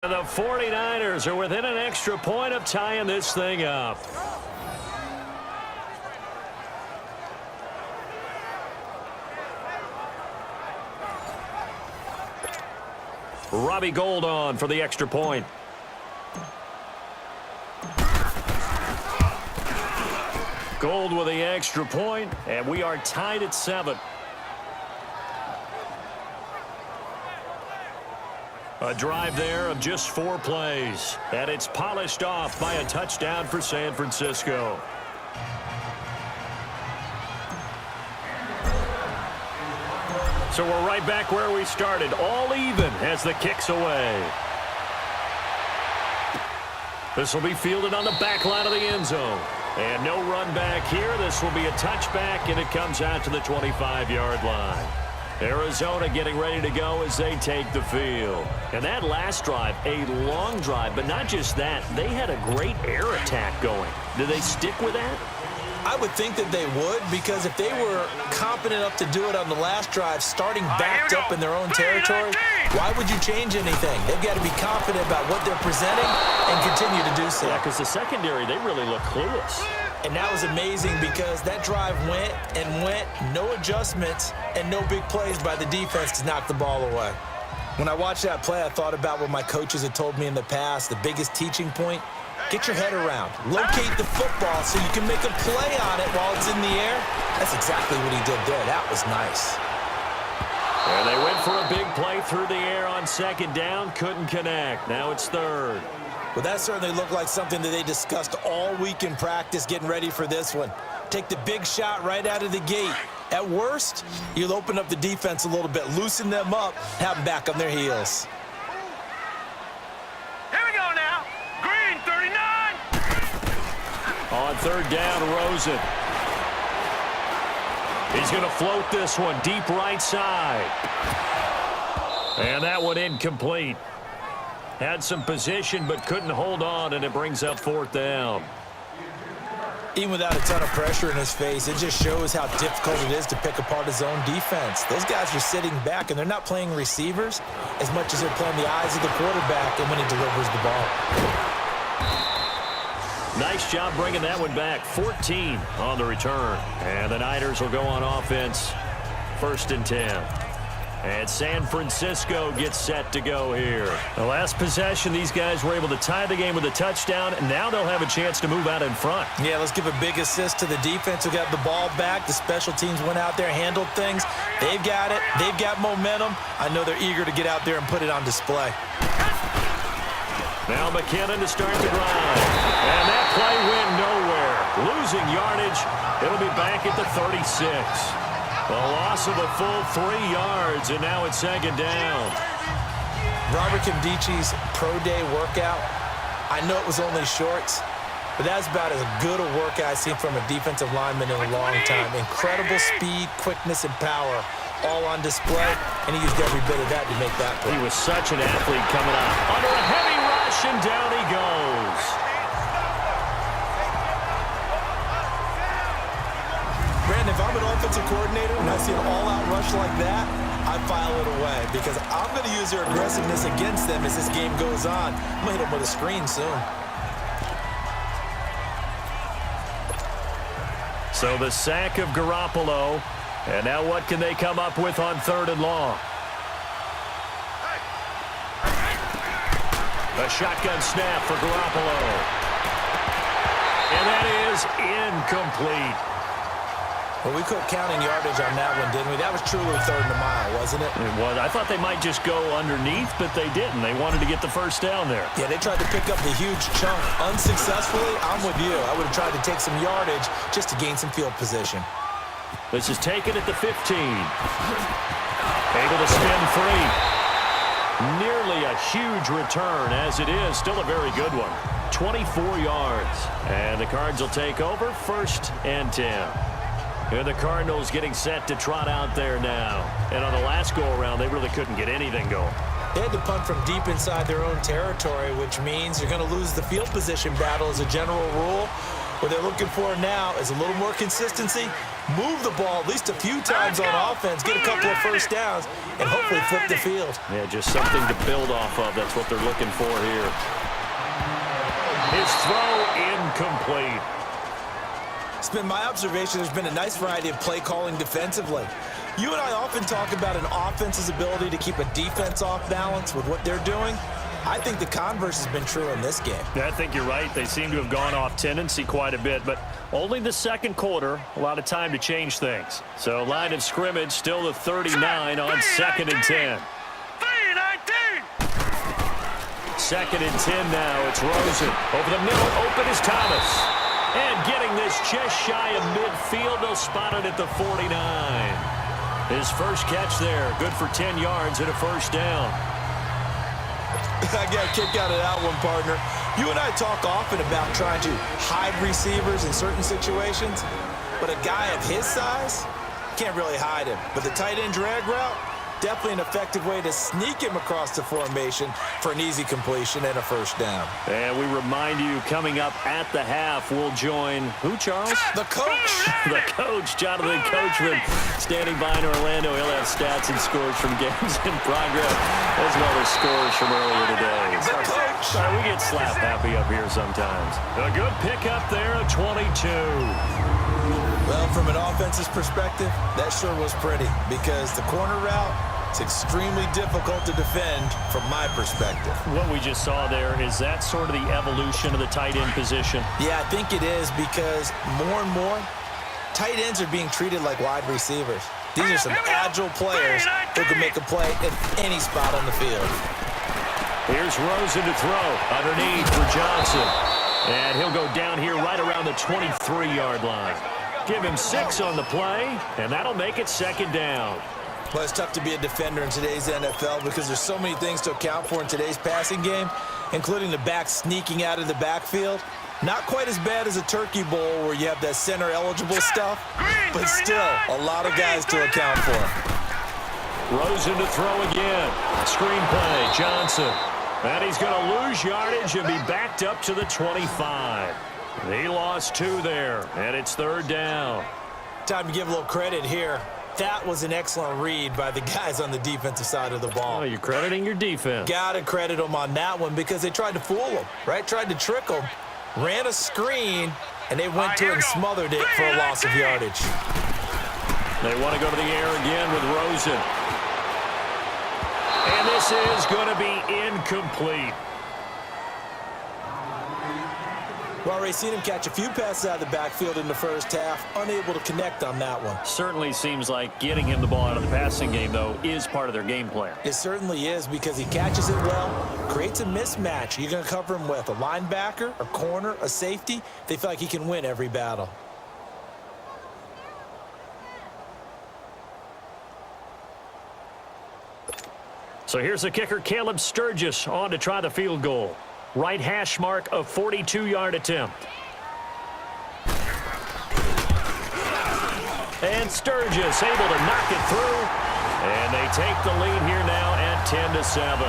The 49ers are within an extra point of tying this thing up. Robbie Gould on for the extra point. Gould with the extra point, and we are tied at 7. A drive there of just 4 plays, and it's polished off by a touchdown for San Francisco. So we're right back where we started, all even as the kick's away. This will be fielded on the back line of the end zone. And no run back here. This will be a touchback, and it comes out to the 25-yard line. Arizona getting ready to go as they take the field. And that last drive, a long drive, but not just that. They had a great air attack going. Do they stick with that? I would think that they would, because if they were confident enough to do it on the last drive, starting backed up in their own territory, why would you change anything? They've got to be confident about what they're presenting and continue to do so. Yeah, because the secondary, they really look clueless. And that was amazing because that drive went and went, no adjustments, and no big plays by the defense to knock the ball away. When I watched that play, I thought about what my coaches had told me in the past. The biggest teaching point, get your head around. Locate the football so you can make a play on it while it's in the air. That's exactly what he did there. That was nice. And they went for a big play through the air on second down. Couldn't connect. Now it's third. Well, that certainly looked like something that they discussed all week in practice, getting ready for this one. Take the big shot right out of the gate. At worst, you'll open up the defense a little bit, loosen them up, have them back on their heels. Here we go now. Green, 39. On third down, Rosen. He's going to float this one deep right side. And that one incomplete. Had some position but couldn't hold on, and it brings up fourth down. Even without a ton of pressure in his face, it just shows how difficult it is to pick apart his own defense. Those guys are sitting back, and they're not playing receivers as much as they're playing the eyes of the quarterback and when he delivers the ball. Nice job bringing that one back. 14 on the return. And the Niners will go on offense. 1st and 10. And San Francisco gets set to go here. The last possession, these guys were able to tie the game with a touchdown, and now they'll have a chance to move out in front. Yeah, let's give a big assist to the defense who got the ball back. The special teams went out there, handled things. They've got it. They've got momentum. I know they're eager to get out there and put it on display. Now McKinnon to start the drive. And that play went nowhere. Losing yardage. It'll be back at the 36. A loss of a full 3 yards, and now it's second down. Robert Kimdichie's pro day workout, I know it was only shorts, but that's about as good a workout I've seen from a defensive lineman in a long time. Incredible speed, quickness, and power all on display, and he used every bit of that to make that play. He was such an athlete coming out. Under a heavy rush, and down he goes. Brandon, if I'm an offensive coordinator and I see an all-out rush like that, I file it away because I'm going to use their aggressiveness against them as this game goes on. I'm going to hit them with a screen soon. So the sack of Garoppolo. And now what can they come up with on 3rd and long? A shotgun snap for Garoppolo. And that is incomplete. Well, we quit counting yardage on that one, didn't we? That was truly 3rd and a mile, wasn't it? It was. I thought they might just go underneath, but they didn't. They wanted to get the first down there. Yeah, they tried to pick up the huge chunk unsuccessfully. I'm with you. I would have tried to take some yardage just to gain some field position. This is taken at the 15. Able to spin free. Nearly a huge return, as it is. Still a very good one. 24 yards. And the Cards will take over 1st and 10. And the Cardinals getting set to trot out there now. And on the last go-around, they really couldn't get anything going. They had to punt from deep inside their own territory, which means you're going to lose the field position battle as a general rule. What they're looking for now is a little more consistency, move the ball at least a few times on offense, get a couple of first downs, and hopefully flip the field. Yeah, just something to build off of. That's what they're looking for here. His throw incomplete. It's been my observation there's been a nice variety of play calling defensively. You and I often talk about an offense's ability to keep a defense off balance with what they're doing. I think the converse has been true in this game. Yeah, I think you're right. They seem to have gone off tendency quite a bit, but only the second quarter, a lot of time to change things. So line of scrimmage still the 39 on 2nd and 10. 3-19. 2nd and 10 now. It's Rosen. Over the middle, open is Thomas. And getting this just shy of midfield, they'll spot it at the 49. His first catch there, good for 10 yards and a first down. I got a kick out of that one, partner. You and I talk often about trying to hide receivers in certain situations, but a guy of his size can't really hide him. But the tight end drag route, definitely an effective way to sneak him across the formation for an easy completion and a first down. And we remind you, coming up at the half, we'll join who, Charles? The coach. The coach, Jonathan Coachman, standing by in Orlando. He'll have stats and scores from games in progress, as well as scores from earlier today. The coach. Sorry, we get slap happy up here sometimes. A good pickup there, a 22. Well, from an offense's perspective, that sure was pretty because the corner route, it's extremely difficult to defend from my perspective. What we just saw there, is that sort of the evolution of the tight end position? Yeah, I think it is because more and more, tight ends are being treated like wide receivers. These are some agile players who can make a play in any spot on the field. Here's Rosen to throw. Underneath for Johnson. And he'll go down here right around the 23-yard line. Give him 6 on the play, and that'll make it 2nd down. Well, it's tough to be a defender in today's NFL because there's so many things to account for in today's passing game, including the back sneaking out of the backfield. Not quite as bad as a turkey bowl where you have that center-eligible stuff, but still a lot of guys to account for. Rosen to throw again. Screen play, Johnson. And he's going to lose yardage and be backed up to the 25. He lost 2 there, and it's 3rd down. Time to give a little credit here. That was an excellent read by the guys on the defensive side of the ball. Oh, you're crediting your defense. Got to credit them on that one because they tried to fool them, right? Tried to trick them, ran a screen, and they went to it and smothered it for a loss of yardage. They want to go to the air again with Rosen. And this is going to be incomplete. Well, Ray, seen him catch a few passes out of the backfield in the first half, unable to connect on that one. Certainly seems like getting him the ball out of the passing game, though, is part of their game plan. It certainly is because he catches it well, creates a mismatch. You're going to cover him with a linebacker, a corner, a safety. They feel like he can win every battle. So here's the kicker, Caleb Sturgis, on to try the field goal. Right hash mark, a 42-yard attempt. And Sturgis able to knock it through. And they take the lead here now at 10-7.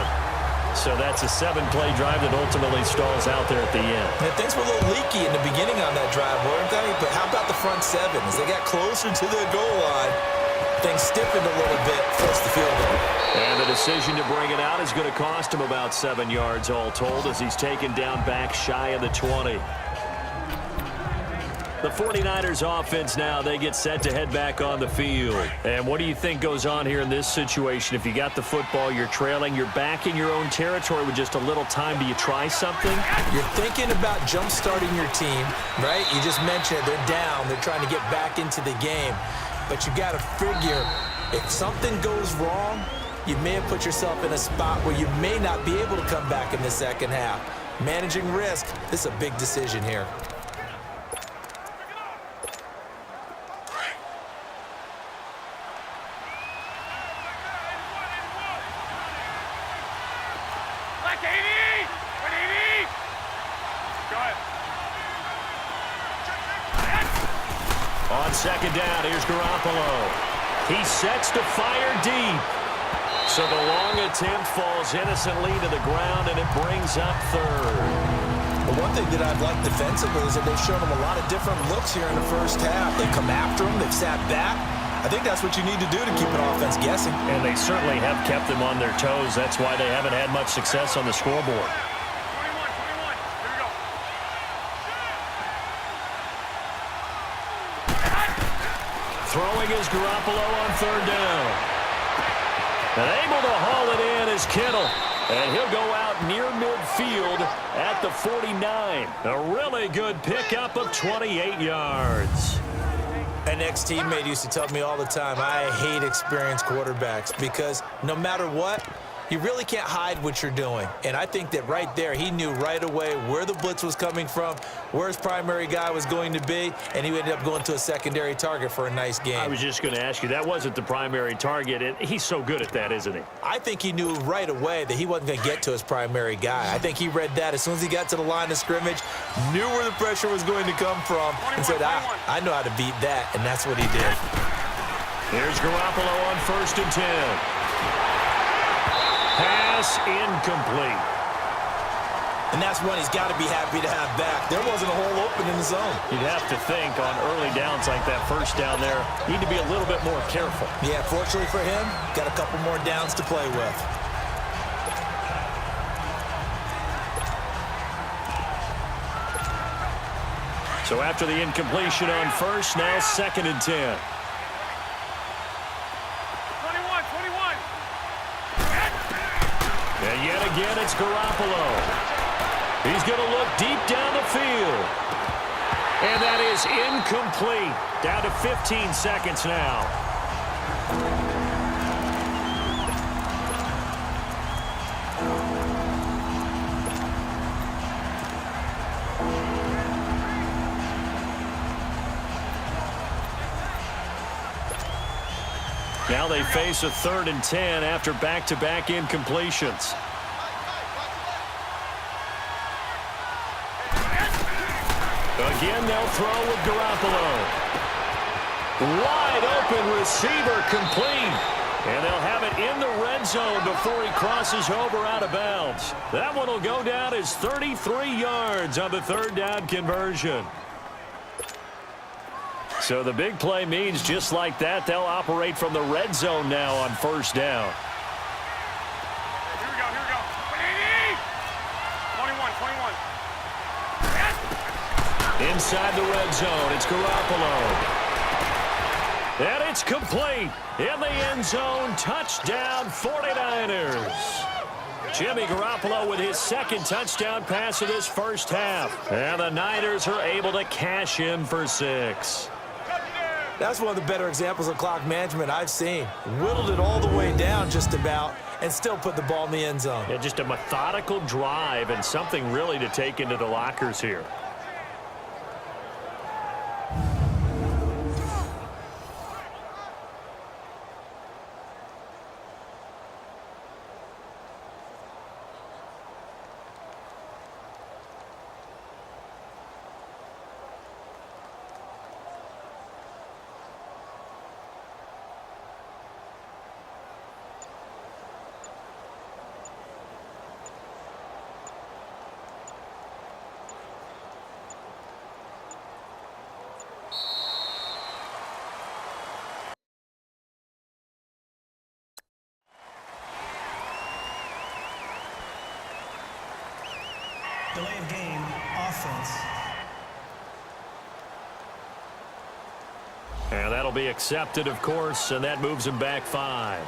So that's a 7-play drive that ultimately stalls out there at the end. And things were a little leaky in the beginning on that drive, weren't they? But how about the front 7? As they got closer to the goal line, things stiffened a little bit, forced the field goal. And the decision to bring it out is going to cost him about 7 yards all told as he's taken down back shy of the 20. The 49ers offense now, they get set to head back on the field. And what do you think goes on here in this situation? If you got the football, you're trailing, you're back in your own territory with just a little time. Do you try something? You're thinking about jump-starting your team, right? You just mentioned it. They're down. They're trying to get back into the game. But you got to figure if something goes wrong, you may have put yourself in a spot where you may not be able to come back in the second half. Managing risk, this is a big decision here. On second down, here's Garoppolo. He sets to fire deep. So the long attempt falls innocently to the ground, and it brings up 3rd. The one thing that I've liked defensively is that they've shown him a lot of different looks here in the first half. They've come after him. They've sat back. I think that's what you need to do to keep an offense guessing. And they certainly have kept them on their toes. That's why they haven't had much success on the scoreboard. 21, 21. Here we go. Throwing is Garoppolo on third down. And able to haul it in is Kittle. And he'll go out near midfield at the 49. A really good pickup of 28 yards. An ex-teammate used to tell me all the time, I hate experienced quarterbacks because no matter what, you really can't hide what you're doing. And I think that right there, he knew right away where the blitz was coming from, where his primary guy was going to be, and he ended up going to a secondary target for a nice game. I was just going to ask you, that wasn't the primary target, and he's so good at that, isn't he? I think he knew right away that he wasn't going to get to his primary guy. I think he read that as soon as he got to the line of scrimmage, knew where the pressure was going to come from, and said, I know how to beat that, and that's what he did. Here's Garoppolo on 1st and 10. Pass incomplete. And that's one he's got to be happy to have back. There wasn't a hole open in the zone. You'd have to think on early downs like that first down there, need to be a little bit more careful. Yeah, fortunately for him, got a couple more downs to play with. So after the incompletion on first, now 2nd and 10. 21, 21. And yet again, it's Garoppolo. He's going to look deep down the field. And that is incomplete. Down to 15 seconds now. Now they face a 3rd and 10 after back-to-back incompletions. Again, they'll throw with Garoppolo. Wide open receiver complete. And they'll have it in the red zone before he crosses over out of bounds. That one will go down as 33 yards on the 3rd down conversion. So the big play means just like that, they'll operate from the red zone now on 1st down. Here we go, here we go. 21, 21. Inside the red zone, it's Garoppolo. And it's complete. In the end zone, touchdown 49ers. Jimmy Garoppolo with his 2nd touchdown pass of this first half. And the Niners are able to cash in for 6. That's one of the better examples of clock management I've seen. Whittled it all the way down just about and still put the ball in the end zone. Yeah, just a methodical drive and something really to take into the lockers here. Delay of game, offense. And that'll be accepted, of course, and that moves him back 5.